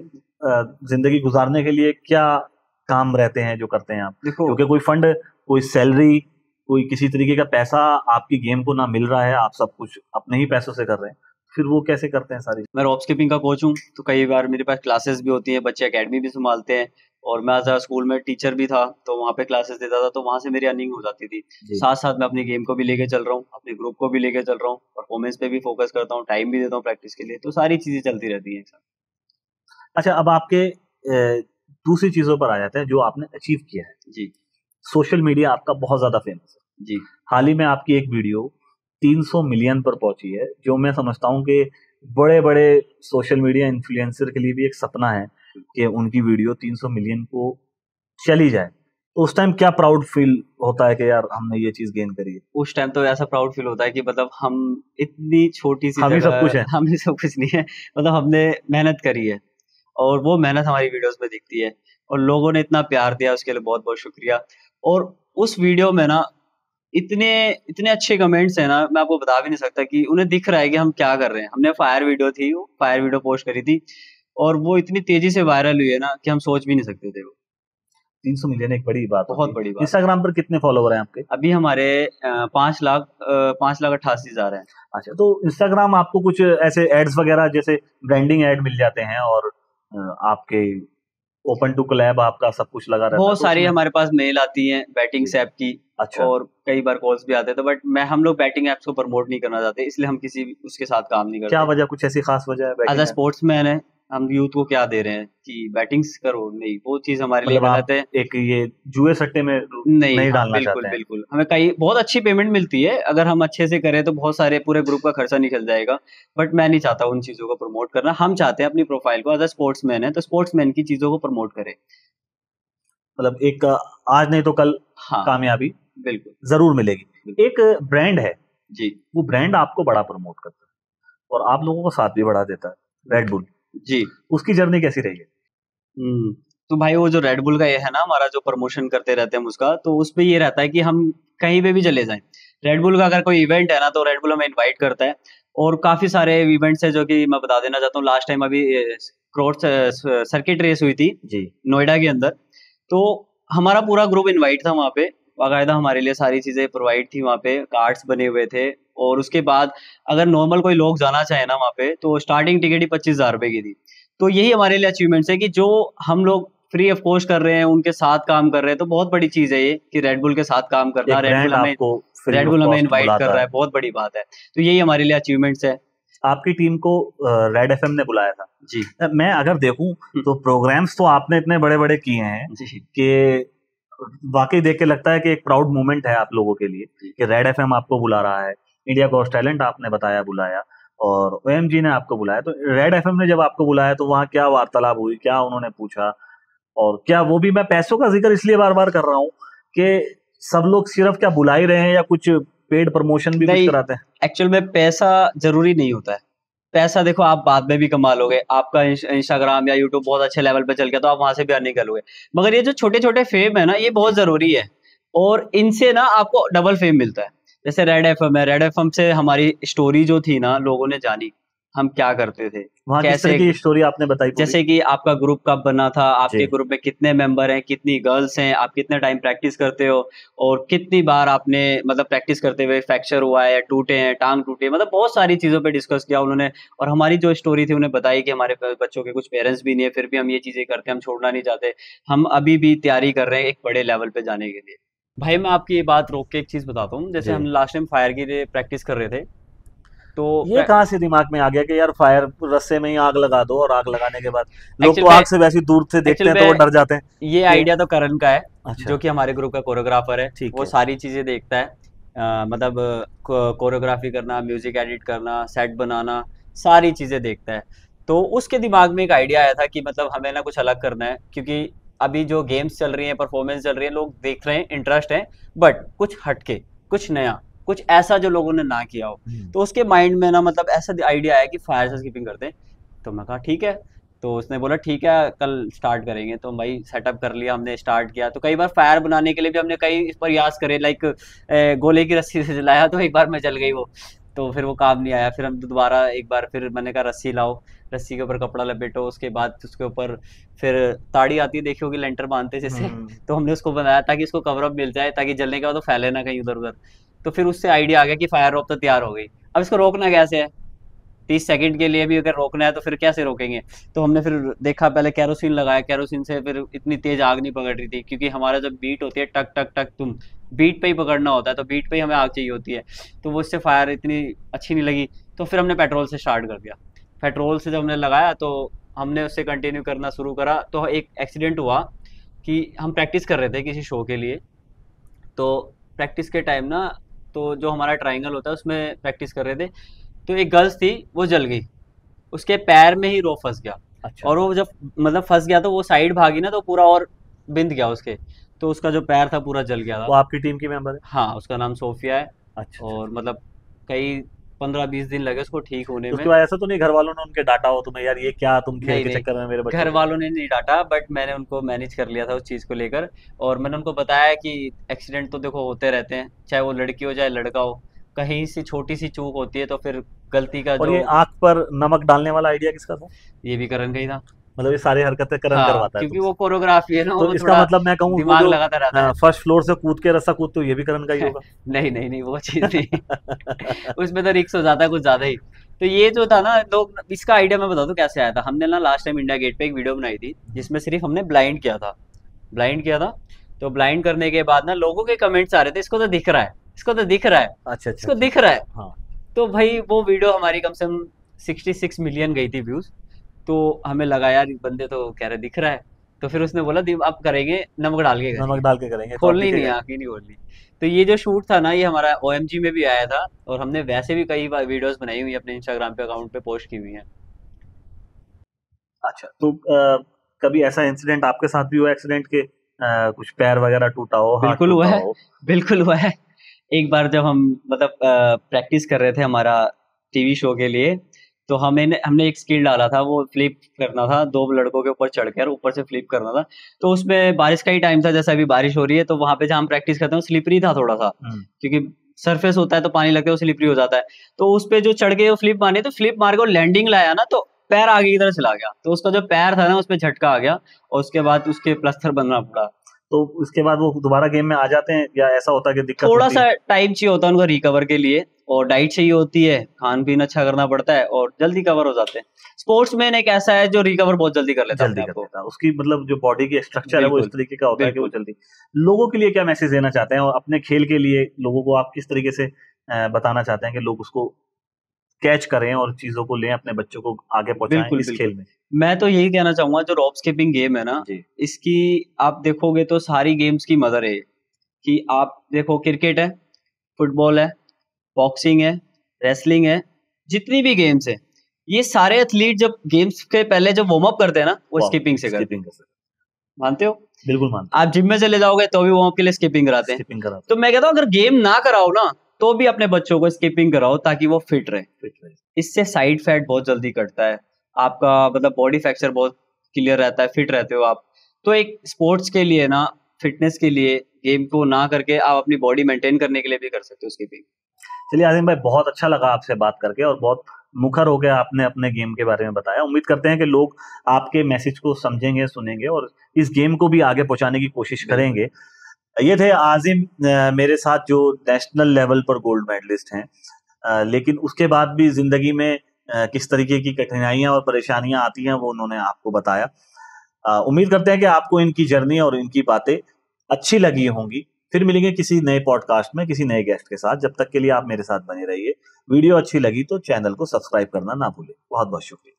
जिंदगी गुजारने के लिए क्या काम रहते हैं जो करते हैं आप? देखो, क्योंकि कोई फंड, कोई सैलरी, कोई किसी तरीके का पैसा आपकी गेम को ना मिल रहा है, आप सब कुछ अपने ही पैसों से कर रहे हैं, फिर वो कैसे करते हैं सारी? मैं रॉप स्किपिंग का कोच हूँ, तो कई बार मेरे पास क्लासेस भी होती है, बच्चे एकेडमी भी संभालते हैं। और मैं एज स्कूल में टीचर भी था, तो वहाँ पे क्लासेस देता था, तो वहाँ से मेरी अर्निंग हो जाती थी। साथ साथ मैं अपनी गेम को भी लेके चल रहा हूँ, अपने ग्रुप को भी लेके चल रहा हूँ, परफॉर्मेंस पे भी फोकस करता हूँ, टाइम भी देता हूँ प्रैक्टिस के लिए, तो सारी चीजें चलती रहती हैं। अच्छा, अब आपके दूसरी चीजों पर आ जाते हैं जो आपने अचीव किया है जी। सोशल मीडिया आपका बहुत ज्यादा फेमस है जी। हाल ही में आपकी एक वीडियो 300 मिलियन पर पहुंची है, जो मैं समझता हूं कि बड़े बड़े सोशल मीडिया इन्फ्लुएंसर के लिए भी एक सपना है कि उनकी वीडियो 300 मिलियन को चली जाए। तो उस टाइम क्या प्राउड फील होता है कि यार हमने ये चीज गेन करी है? उस टाइम तो ऐसा प्राउड फील होता है कि मतलब हम इतनी छोटी सी हम ही सब जगह, कुछ है। हम ही सब कुछ नहीं है, मतलब हमने मेहनत करी है और वो मेहनत हमारी वीडियोस में दिखती है और लोगों ने इतना प्यार दिया, उसके लिए बहुत बहुत शुक्रिया। और उस वीडियो में ना इतने इतने अच्छे कमेंट्स हैं ना, मैं आपको बता भी नहीं सकता कि उन्हें दिख रहा है कि हम क्या कर रहे हैं। हमने फायर वीडियो थी, वो फायर वीडियो पोस्ट करी थी और वो इतनी तेजी से वायरल हुई है ना कि हम सोच भी नहीं सकते थे। वो 300 मिलियन एक बड़ी बात बहुत बड़ी बात। इंस्टाग्राम पर कितने फॉलोवर हैं आपके? अभी हमारे 5,88,000 हैं। अच्छा, तो इंस्टाग्राम आपको कुछ ऐसे एड्स वगैरह जैसे ब्रांडिंग एड मिल जाते हैं और आपके ओपन टू कोलैब आपका सब कुछ लगा रहता है? बहुत सारी हमारे पास मेल आती हैं बैटिंग्स ऐप की। अच्छा। और कई बार कॉल्स भी आते हैं, तो बट हम लोग बैटिंग ऐप्स को प्रमोट नहीं करना चाहते, इसलिए हम किसी उसके साथ काम नहीं करते। क्या वजह, कुछ ऐसी खास वजह है? एज अ स्पोर्ट्समैन है, हम यूथ को क्या दे रहे हैं कि बैटिंग्स करो, नहीं, वो चीज हमारे लिए गलत है। एक ये जुए सट्टे में नहीं डालना चाहते हैं। बिल्कुल, हमें कई बहुत अच्छी पेमेंट मिलती है, अगर हम अच्छे से करें तो बहुत सारे पूरे ग्रुप का खर्चा निकल जाएगा, बट मैं नहीं चाहता उन चीजों को प्रमोट करना। हम चाहते हैं अपनी प्रोफाइल को, एज अ स्पोर्ट्समैन है तो स्पोर्ट्समैन की चीजों को प्रमोट करें। मतलब एक आज नहीं तो कल कामयाबी बिल्कुल जरूर मिलेगी। एक ब्रांड है जी, वो ब्रांड आपको बड़ा प्रमोट करता है और आप लोगों को साथ भी बढ़ा देता है, रेड बुल जी। उसकी जर्नी कैसी रही है? तो भाई वो जो रेड बुल का ये है ना, हमारा जो प्रमोशन करते रहते हैं हम उसका, तो उस पे ये रहता है कि हम कहीं पे भी चले जाएं, रेड बुल का अगर कोई इवेंट है ना तो रेड बुल हमें इनवाइट करता है। और काफी सारे इवेंट्स है जो कि मैं बता देना चाहता हूँ। लास्ट टाइम अभी क्रॉस सर्किट रेस हुई थी जी, नोएडा के अंदर, तो हमारा पूरा ग्रुप इनवाइट था वहाँ पे, बाकायदा हमारे लिए सारी चीजें प्रोवाइड थी, वहाँ पे कार्ड्स बने हुए थे। और उसके बाद अगर नॉर्मल कोई लोग जाना चाहे ना वहाँ पे, तो स्टार्टिंग टिकट ही 25,000 रुपए की थी। तो यही हमारे लिए अचीवमेंट्स है कि जो हम लोग फ्री ऑफ कॉस्ट कर रहे हैं, उनके साथ काम कर रहे हैं, तो बहुत बड़ी चीज है ये कि रेड बुल के साथ काम करना। रेड बुल हमें इनवाइट कर रहा है, बहुत बड़ी बात है। तो यही हमारे लिए अचीवमेंट्स है। आपकी टीम को रेड एफएम ने बुलाया था जी। मैं अगर देखूं तो प्रोग्राम्स तो आपने इतने बड़े बड़े किए हैं कि वाकई देख के लगता है कि एक प्राउड मोमेंट है आप लोगों के लिए कि रेड एफएम आपको बुला रहा है। इंडिया गॉट टैलेंट आपने बताया बुलाया, और ओएमजी ने आपको बुलाया। तो रेड एफएम ने जब आपको बुलाया तो वहाँ क्या वार्तालाप हुई, क्या उन्होंने पूछा? और क्या वो भी, मैं पैसों का जिक्र इसलिए बार बार कर रहा हूँ कि सब लोग सिर्फ क्या बुला ही रहे हैं या कुछ पेड प्रमोशन भी कुछ कराते हैं? एक्चुअल में पैसा जरूरी नहीं होता है। पैसा देखो आप बाद में भी कमा लोगे, आपका इंस्टाग्राम या यूट्यूब बहुत अच्छे लेवल पे चल गया तो आप वहां से भी अर्निंग कर लोगे। मगर ये जो छोटे छोटे फेम है ना, ये बहुत जरूरी है, और इनसे ना आपको डबल फेम मिलता है। जैसे रेड एफएम है, रेड एफएम से हमारी स्टोरी जो थी ना, लोगों ने जानी हम क्या करते थे, कैसे की स्टोरी आपने बताई पूरी? जैसे कि आपका ग्रुप कब बना था, आपके ग्रुप में कितने मेंबर हैं, कितनी गर्ल्स हैं, आप कितने टाइम प्रैक्टिस करते हो, और कितनी बार आपने मतलब प्रैक्टिस करते हुए फ्रैक्चर हुआ है या टूटे हैं, टांग टूटे, मतलब बहुत सारी चीजों पे डिस्कस किया उन्होंने। और हमारी जो स्टोरी थी उन्हें बताई कि हमारे बच्चों के कुछ पेरेंट्स भी नहीं है, फिर भी हम ये चीजें करते हैं, हम छोड़ना नहीं चाहते, हम अभी भी तैयारी कर रहे हैं एक बड़े लेवल पे जाने के लिए। भाई मैं आपकी ये बात रोक के एक चीज बताता हूँ। जैसे हम लास्ट टाइम फायर की प्रैक्टिस कर रहे थे, तो ये कहाँ से दिमाग में आ गया कि यार फायर रस्से में ही आग लगा दो, और आग लगाने के बाद लोग तो आग से वैसे दूर से देखते हैं तो वो डर जाते हैं। ये आइडिया तो करण का है। अच्छा। जो कि हमारे ग्रुप का कोरियोग्राफर है, वो सारी चीजें देखता है, मतलब कोरियोग्राफी करना, म्यूजिक एडिट करना, सेट बनाना, सारी चीजें देखता है। तो उसके दिमाग में एक आइडिया आया था कि मतलब हमें ना कुछ अलग करना है, क्योंकि अभी जो गेम्स चल रही हैं, परफॉर्मेंस चल रही है, लोग देख रहे हैं, इंटरेस्ट है, बट कुछ हटके, कुछ नया, कुछ ऐसा जो लोगों ने ना किया हो। तो उसके माइंड में ना मतलब ऐसा आइडिया आया कि फायर से स्किपिंग करते हैं। तो मैं कहा ठीक है, तो उसने बोला ठीक है कल स्टार्ट करेंगे। तो भाई सेटअप कर लिया, हमने स्टार्ट किया। तो कई बार फायर बनाने के लिए भी हमने कई प्रयास करे, लाइक गोले की रस्सी से जलाया, तो एक बार में जल गई वो, तो फिर वो काम नहीं आया। फिर हम दोबारा एक बार फिर मैंने कहा रस्सी लाओ, रस्सी के ऊपर कपड़ा लपेटो, उसके बाद उसके ऊपर फिर ताड़ी आती है, देखी होगी, लेंटर बांधते जैसे, तो हमने उसको बनाया ताकि इसको कवरअप मिल जाए, ताकि जलने के बाद तो फैले ना कहीं उधर उधर। तो फिर उससे आइडिया आ गया कि फायर रोक तो तैयार हो गई, अब इसको रोकना कैसे है? 30 सेकंड के लिए भी अगर रोकना है तो फिर कैसे रोकेंगे? तो हमने फिर देखा, पहले केरोसिन लगाया, केरोसिन से फिर इतनी तेज आग नहीं पकड़ रही थी, क्योंकि हमारा जब बीट होती है टक टक टक, तुम बीट पे ही पकड़ना होता है, तो बीट पे ही हमें आग चाहिए होती है, तो वो इससे फायर इतनी अच्छी नहीं लगी। तो फिर हमने पेट्रोल से स्टार्ट कर दिया। पेट्रोल से जब हमने लगाया तो हमने उससे कंटिन्यू करना शुरू करा। तो एक एक्सीडेंट हुआ कि हम प्रैक्टिस कर रहे थे किसी शो के लिए, तो प्रैक्टिस के टाइम ना, तो जो हमारा ट्राइंगल होता है उसमें प्रैक्टिस कर रहे थे, तो एक गर्ल्स थी, वो जल गई, उसके पैर में ही रो फंस गया। अच्छा। और वो जब मतलब फंस गया तो वो साइड भागी ना, तो पूरा और बिंद गया उसके, तो उसका जो पैर था पूरा जल गया था। वो आपकी टीम की मेंबर है? हाँ, उसका नाम सोफिया है। अच्छा। और मतलब कई 15-20 दिन लगे उसको ठीक होने में। उसके बाद ऐसा तो नहीं घर वालों ने उनके डांटा हो तुम्हें, यार ये क्या तुम खेल के चक्कर में मेरे बच्चे? घर वालों ने नहीं डांटा, बट मैंने उनको मैनेज कर लिया था उस चीज को लेकर, और मैंने उनको बताया कि एक्सीडेंट तो देखो होते रहते हैं, चाहे वो लड़की हो चाहे लड़का हो, कहीं से छोटी सी चूक होती है तो फिर गलती का। और ये आंख पर नमक डालने वाला आइडिया किसका था? ये भी करण का ही था। मतलब ये सारी हरकतें करण हाँ, करवाता है क्योंकि तुमसे। वो कोरियोग्राफी है ना, तो वो इसका थोड़ा मतलब मैं कहूँ वो दिमाग जो लगाता रहता है। फर्स्ट फ्लोर से कूद के रस्सा कूदते हो ये भी करण का ही होगा। नहीं नहीं नहीं, वो चीज नहीं। उसमें तो रिक्स हो जाता है कुछ ज्यादा ही। तो ये जो था ना, लोग, इसका आइडिया मैं बता दूं कैसे आया था। हमने ना लास्ट टाइम इंडिया गेट पे एक वीडियो बनाई थी जिसमें सिर्फ हमने ब्लाइंड किया था, ब्लाइंड किया था। तो ब्लाइंड करने के बाद ना लोगों के कमेंट्स आ रहे थे, इसको तो दिख रहा है, इसको तो दिख रहा है, अच्छा अच्छा इसको अच्छा। दिख रहा है। हाँ तो भाई वो वीडियो हमारी कम से कम 66 मिलियन गई थी व्यूज। तो हमें लगा यार ये बंदे तो कह रहे दिख रहा है। तो फिर उसने बोला अब करेंगे, नमक डाल के नमक करेंगे, डाल के करेंगे तो अब खोलनी नहीं, दिखेगा। आँख ही नहीं खोलनी। तो ये जो शूट था ना, ये हमारा OMG में भी आया था, और हमने वैसे भी कई बार वीडियोस बनाई हुई है, अपने इंस्टाग्राम पे अकाउंट पे पोस्ट की हुई है। अच्छा तो कभी ऐसा इंसिडेंट आपके साथ भी हुआ एक्सीडेंट के कुछ पैर वगैरह टूटा हो, हाथ बिल्कुल हुआ टूटा है, हो? बिल्कुल हुआ है। एक बार जब हम मतलब प्रैक्टिस कर रहे थे हमारा टीवी शो के लिए, तो हमने एक स्किल डाला था, वो फ्लिप करना था, दो लड़कों के ऊपर चढ़ कर ऊपर से फ्लिप करना था। तो उसमें बारिश का ही टाइम था, जैसा अभी बारिश हो रही है, तो वहां पे जहाँ हम प्रैक्टिस करते हैं स्लिपरी था थोड़ा सा, क्योंकि सरफेस होता है तो पानी लगता है, वो स्लिपरी हो जाता है। तो उस पे जो चढ़ के वो फ्लिप मारनी, तो फ्लिप मार के वो लैंडिंग लाया ना, तो पैर आगे की तरफ चला गया, तो उसका जो पैर था ना उस पे झटका आ गया, और उसके बाद उसके प्लास्टर बनना पड़ा। तो उसके बाद वो दोबारा गेम में आ जाते हैं या ऐसा होता है कि दिक्कत थोड़ा होती सा है? टाइम चाहिए होता है उनको रिकवर के लिए, और डाइट चाहिए होती है, खान पीन अच्छा करना पड़ता है, और जल्दी कवर हो जाते हैं। स्पोर्ट्समैन एक ऐसा है जो रिकवर बहुत जल्दी कर लेता है जल्दी अपने कर आप को। देता है, उसकी मतलब जो बॉडी की स्ट्रक्चर है वो इस बिल्कुल, तरीके का होता है कि वो बिल्कुल। जल्दी। लोगों के लिए क्या मैसेज देना चाहते हैं और अपने खेल के लिए लोगों को आप किस तरीके से बताना चाहते हैं कि लोग उसको कैच करें और चीजों को लें, अपने बच्चों को आगे पहुंचाएं बिल्कुल, इस बिल्कुल। खेल में? मैं तो यही कहना चाहूँगा, जो रॉप स्किपिंग गेम है ना, जी इसकी आप देखोगे तो सारी गेम्स की मदर है। कि आप देखो, क्रिकेट है, फुटबॉल है, बॉक्सिंग है, रेसलिंग है, जितनी भी गेम्स है, ये सारे एथलीट जब गेम्स के पहले जब वार्म अप करते हैं ना, वो स्किपिंग से करते हैं। स्किपिंग कर सकते मानते हो? बिल्कुल मानते आप जिम में चले जाओगे तो भी वार्म अप के लिए स्किपिंग कराते हैं। स्किपिंग करा तो मैं कहता हूँ अगर गेम ना कराओ ना, तो भी अपने बच्चों को स्किपिंग कराओ, ताकि वो फिट रहे। फिट रहे। इससे साइड फैट बहुत जल्दी कटता है, आपका मतलब बॉडी फ्रैक्चर बहुत क्लियर रहता है, फिट रहते हो आप। तो एक स्पोर्ट्स के लिए ना, फिटनेस के लिए, गेम को ना करके आप अपनी बॉडी मेंटेन करने के लिए भी कर सकते हो स्किपिंग। चलिए आज़िम भाई, बहुत अच्छा लगा आपसे बात करके और बहुत मुखर हो गया आपने अपने गेम के बारे में बताया। उम्मीद करते हैं कि लोग आपके मैसेज को समझेंगे, सुनेंगे और इस गेम को भी आगे पहुंचाने की कोशिश करेंगे। ये थे आज़िम, मेरे साथ जो नेशनल लेवल पर गोल्ड मेडलिस्ट हैं, लेकिन उसके बाद भी जिंदगी में किस तरीके की कठिनाइयां और परेशानियां आती हैं वो उन्होंने आपको बताया। उम्मीद करते हैं कि आपको इनकी जर्नी और इनकी बातें अच्छी लगी होंगी। फिर मिलेंगे किसी नए पॉडकास्ट में किसी नए गेस्ट के साथ। जब तक के लिए आप मेरे साथ बने रहिए। वीडियो अच्छी लगी तो चैनल को सब्सक्राइब करना ना भूलें। बहुत बहुत शुक्रिया।